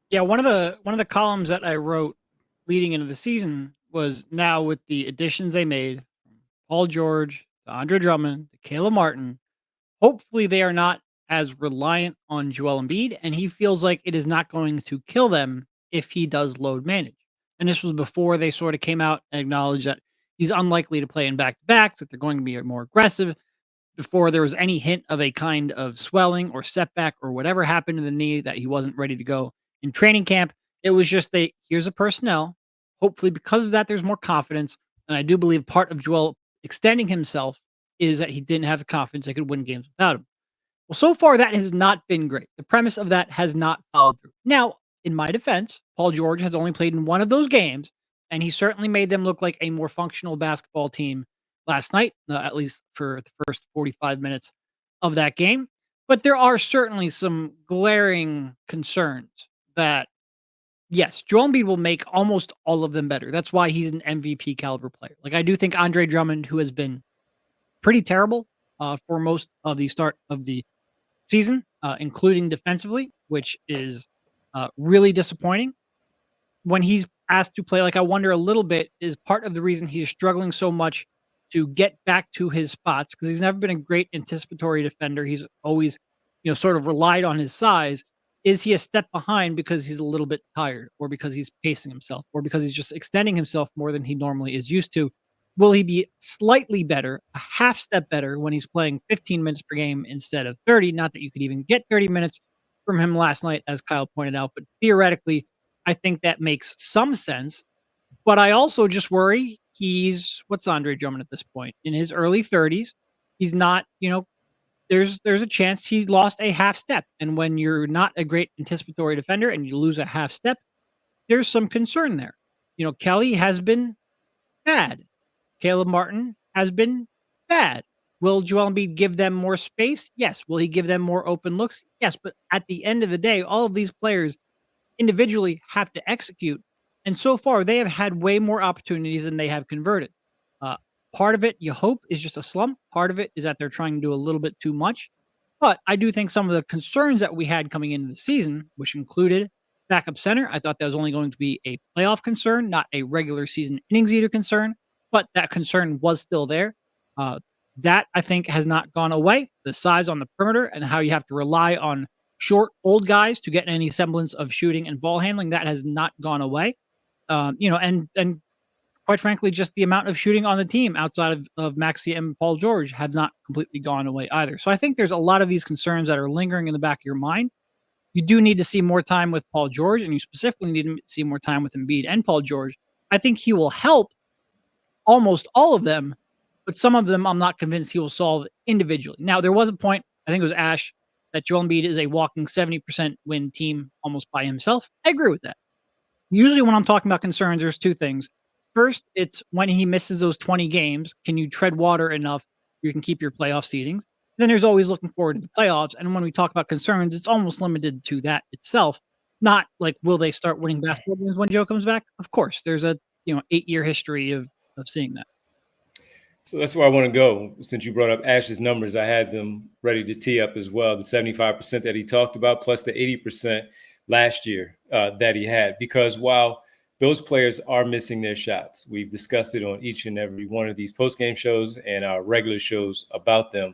Yeah, one of the columns that I wrote leading into the season was now with the additions they made, Paul George, to Andre Drummond, to Caleb Martin, hopefully they are not as reliant on Joel Embiid, and he feels like it is not going to kill them if he does load manage. And this was before they sort of came out and acknowledged that he's unlikely to play in back to backs, that they're going to be more aggressive, before there was any hint of a kind of swelling or setback or whatever happened to the knee that he wasn't ready to go in training camp. It was just here's a personnel. Hopefully, because of that, there's more confidence. And I do believe part of Joel extending himself is that he didn't have the confidence they could win games without him. Well, so far that has not been great. The premise of that has not followed through. Now, in my defense, Paul George has only played in one of those games, and he certainly made them look like a more functional basketball team last night, at least for the first 45 minutes of that game. But there are certainly some glaring concerns that, yes, Joel Embiid will make almost all of them better. That's why he's an MVP caliber player. Like, I do think Andre Drummond, who has been pretty terrible for most of the start of the season, including defensively, which is really disappointing. When he's asked to play, like, I wonder a little bit, is part of the reason he's struggling so much to get back to his spots, because he's never been a great anticipatory defender. He's always, sort of relied on his size. Is he a step behind because he's a little bit tired, or because he's pacing himself, or because he's just extending himself more than he normally is used to? Will he be slightly better, a half step better, when he's playing 15 minutes per game instead of 30? Not that you could even get 30 minutes from him last night, as Kyle pointed out, but theoretically, I think that makes some sense. But I also just worry what's Andre Drummond at this point? In his early 30s. He's not, there's a chance he lost a half step. And when you're not a great anticipatory defender and you lose a half step, there's some concern there. Kelly has been bad. Caleb Martin has been bad. Will Joel Embiid give them more space? Yes. Will he give them more open looks? Yes. But at the end of the day, all of these players individually have to execute. And so far, they have had way more opportunities than they have converted. Uh, Part of it, you hope, is just a slump. Part of it is that they're trying to do a little bit too much. But I do think some of the concerns that we had coming into the season, which included backup center, I thought that was only going to be a playoff concern, not a regular season innings eater concern. But that concern was still there. That, I think, has not gone away. The size on the perimeter and how you have to rely on short, old guys to get any semblance of shooting and ball handling, that has not gone away. And quite frankly, just the amount of shooting on the team outside of Maxey and Paul George have not completely gone away either. So I think there's a lot of these concerns that are lingering in the back of your mind. You do need to see more time with Paul George, and you specifically need to see more time with Embiid and Paul George. I think he will help almost all of them, but some of them I'm not convinced he will solve individually. Now, there was a point, I think it was Ash, that Joel Embiid is a walking 70% win team almost by himself. I agree with that. Usually when I'm talking about concerns, there's two things. First, it's when he misses those 20 games, can you tread water enough you can keep your playoff seedings? Then there's always looking forward to the playoffs. And when we talk about concerns, it's almost limited to that itself. Not like, will they start winning basketball games when Joe comes back? Of course, there's a 8-year history of seeing that. So that's where I want to go. Since you brought up Ash's numbers, I had them ready to tee up as well. The 75% that he talked about, plus the 80% last year that he had. Because while those players are missing their shots, we've discussed it on each and every one of these post-game shows and our regular shows about them.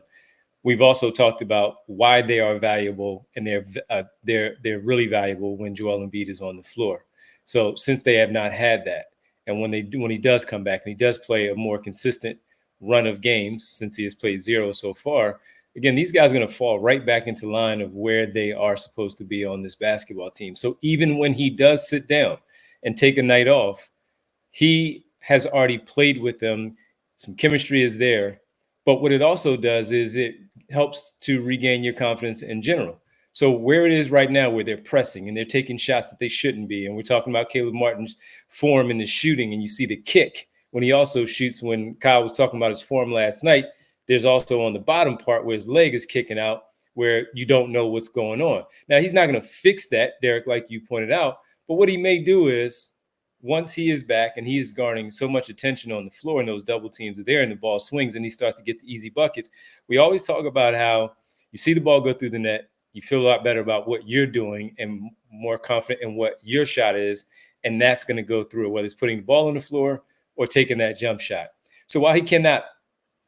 We've also talked about why they are valuable, and they're really valuable when Joel Embiid is on the floor. So since they have not had that, and when he does come back and he does play a more consistent run of games, since he has played 0 so far, again, these guys are going to fall right back into line of where they are supposed to be on this basketball team. So even when he does sit down and take a night off, he has already played with them. Some chemistry is there. But what it also does is it helps to regain your confidence in general. So where it is right now, where they're pressing and they're taking shots that they shouldn't be, and we're talking about Caleb Martin's form in the shooting, and you see the kick when he also shoots. When Kyle was talking about his form last night, there's also on the bottom part where his leg is kicking out, where you don't know what's going on. Now, he's not going to fix that, Derek, like you pointed out. But what he may do is, once he is back and he is garnering so much attention on the floor and those double teams are there and the ball swings and he starts to get the easy buckets, we always talk about how you see the ball go through the net, You feel a lot better about what you're doing and more confident in what your shot is. And that's going to go through, whether it's putting the ball on the floor or taking that jump shot. So while he cannot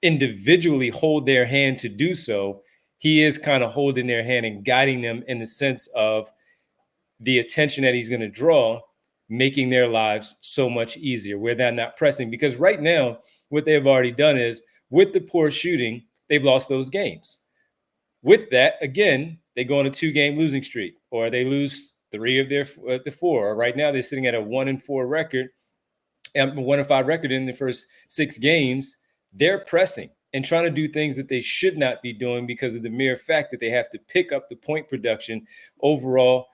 individually hold their hand to do so, he is kind of holding their hand and guiding them in the sense of the attention that he's going to draw, making their lives so much easier where they're not pressing. Because right now, what they've already done is, with the poor shooting, they've lost those games. With that, again, they go on a 2-game losing streak, or they lose 3 of the 4. Or right now, they're sitting at a 1-4 record, and 1-5 record in the first 6 games. They're pressing and trying to do things that they should not be doing because of the mere fact that they have to pick up the point production overall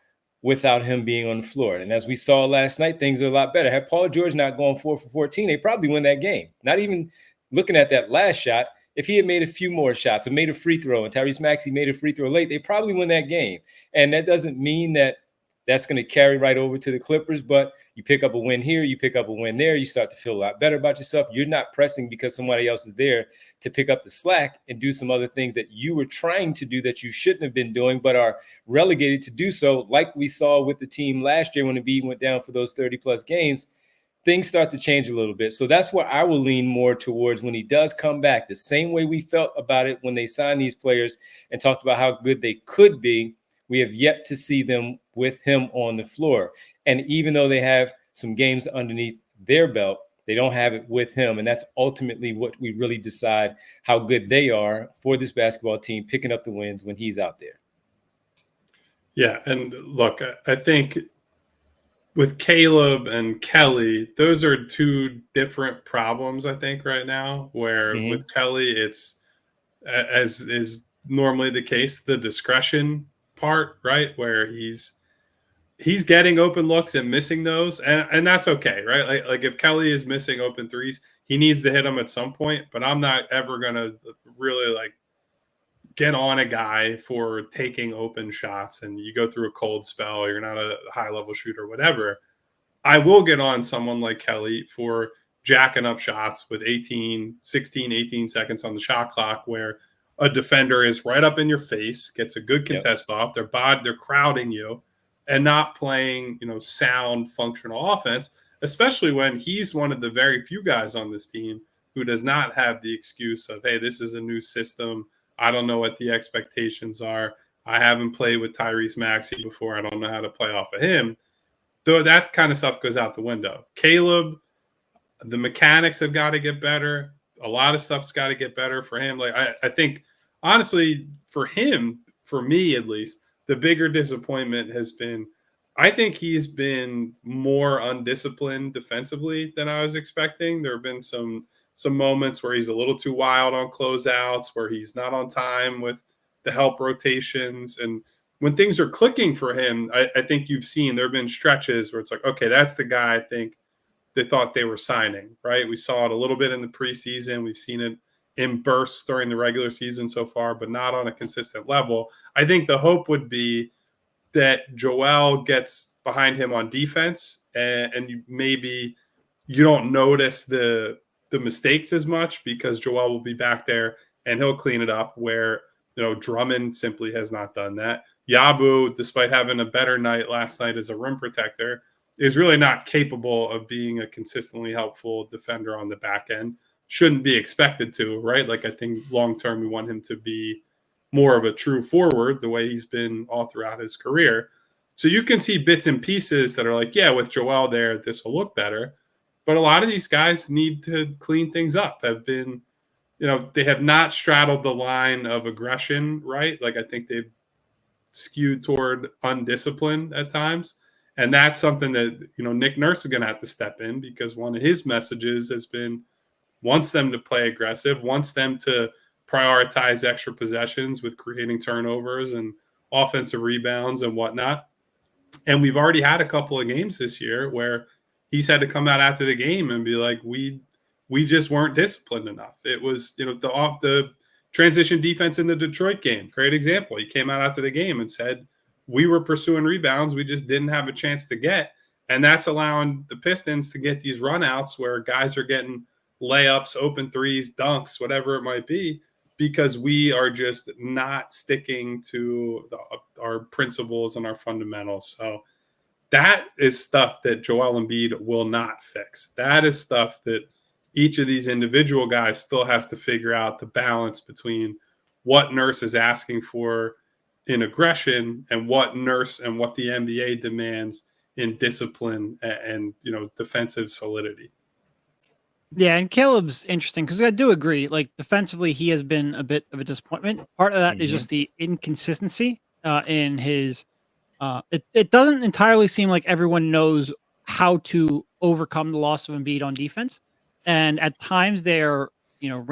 without him being on the floor. And as we saw last night, things are a lot better. Had Paul George not gone 4 for 14, they probably win that game. Not even looking at that last shot. If he had made a few more shots or made a free throw and Tyrese Maxey made a free throw late, they probably win that game. And that doesn't mean that that's going to carry right over to the Clippers, but you pick up a win here, you pick up a win there, you start to feel a lot better about yourself. You're not pressing because somebody else is there to pick up the slack and do some other things that you were trying to do that you shouldn't have been doing, but are relegated to do so, like we saw with the team last year when Embiid went down for those 30-plus games. Things start to change a little bit. So that's where I will lean more towards when he does come back, the same way we felt about it when they signed these players and talked about how good they could be. We have yet to see them with him on the floor. And even though they have some games underneath their belt, they don't have it with him. And that's ultimately what we really decide how good they are for this basketball team, picking up the wins when he's out there. Yeah. And look, I think with Caleb and Kelly, those are 2 different problems, I think, right now, where with Kelly, it's, as is normally the case, the discretion part, right, where he's getting open looks and missing those, and that's okay, right? Like if Kelly is missing open threes, he needs to hit them at some point, but I'm not ever gonna really like get on a guy for taking open shots and you go through a cold spell, you're not a high level shooter, whatever. I will get on someone like Kelly for jacking up shots with 18 seconds on the shot clock, where a defender is right up in your face, gets a good contest off, they're crowding you and not playing, sound functional offense, especially when he's one of the very few guys on this team who does not have the excuse of, hey, this is a new system. I don't know what the expectations are. I haven't played with Tyrese Maxey before. I don't know how to play off of him. Though that kind of stuff goes out the window. Caleb, the mechanics have got to get better. A lot of stuff's got to get better for him. Like I think, honestly, for him, for me at least, the bigger disappointment has been, I think he's been more undisciplined defensively than I was expecting. There have been some moments where he's a little too wild on closeouts, where he's not on time with the help rotations. And when things are clicking for him, I think you've seen there have been stretches where it's like, okay, that's the guy I think they thought they were signing, right? We saw it a little bit in the preseason. We've seen it in bursts during the regular season so far, but not on a consistent level. I think the hope would be that Joel gets behind him on defense, and you don't notice the mistakes as much because Joel will be back there and he'll clean it up, where Drummond simply has not done that. Yabu, despite having a better night last night as a rim protector, is really not capable of being a consistently helpful defender on the back end. Shouldn't be expected to, right? Like I think long term we want him to be more of a true forward the way he's been all throughout his career. So you can see bits and pieces that are like, yeah, with Joel there, this will look better. But a lot of these guys need to clean things up, have been, they have not straddled the line of aggression, right? Like I think they've skewed toward undisciplined at times. And that's something that, Nick Nurse is going to have to step in, because one of his messages has been, wants them to play aggressive, wants them to prioritize extra possessions with creating turnovers and offensive rebounds and whatnot. And we've already had a couple of games this year where he's had to come out after the game and be like, we just weren't disciplined enough. It was, the transition defense in the Detroit game, great example. He came out after the game and said, we were pursuing rebounds, we just didn't have a chance to get. And that's allowing the Pistons to get these runouts where guys are getting layups, open threes, dunks, whatever it might be, because we are just not sticking to our principles and our fundamentals. So that is stuff that Joel Embiid will not fix. That is stuff that each of these individual guys still has to figure out the balance between what Nurse is asking for in aggression and what Nurse and what the NBA demands in discipline and defensive solidity. Yeah, and Caleb's interesting because I do agree. Like defensively, he has been a bit of a disappointment. Part of that is just the inconsistency in his. It doesn't entirely seem like everyone knows how to overcome the loss of Embiid on defense, and at times they're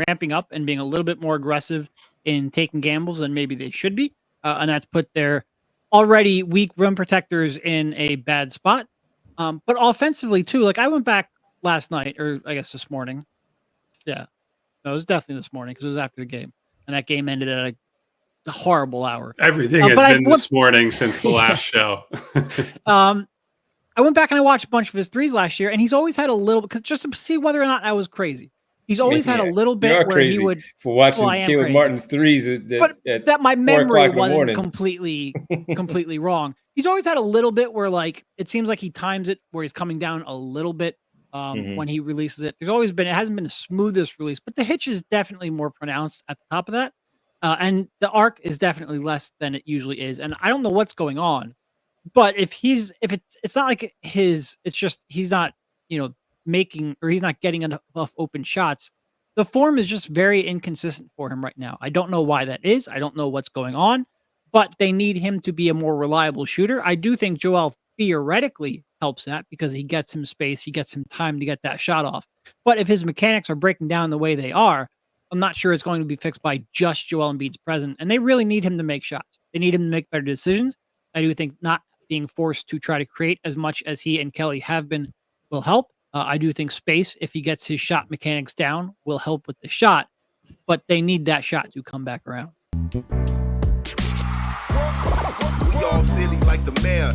ramping up and being a little bit more aggressive in taking gambles than maybe they should be, and that's put their already weak rim protectors in a bad spot. But offensively too, like I went back last night, or I guess this morning. Yeah, no, it was definitely this morning because it was after the game, and that game ended at a horrible hour. Everything has been this morning since the last show. I went back and I watched a bunch of his threes last year, and he's always had a little, because just to see whether or not I was crazy. He's always had a little bit where he would for watching Caleb Martin's threes. But that my memory wasn't completely wrong. He's always had a little bit where like it seems like he times it where he's coming down a little bit when he releases it. There's always been, it hasn't been the smoothest release, but the hitch is definitely more pronounced at the top of that. And the arc is definitely less than it usually is. And I don't know what's going on, but if it's not like it's just, he's not, making, or he's not getting enough open shots. The form is just very inconsistent for him right now. I don't know why that is. I don't know what's going on, but they need him to be a more reliable shooter. I do think Joel theoretically helps that because he gets him space. He gets him time to get that shot off. But if his mechanics are breaking down the way they are, I'm not sure it's going to be fixed by just Joel Embiid's presence. And they really need him to make shots. They need him to make better decisions. I do think not being forced to try to create as much as he and Kelly have been will help. I do think space, if he gets his shot mechanics down, will help with the shot. But they need that shot to come back around. We all silly like the mayor.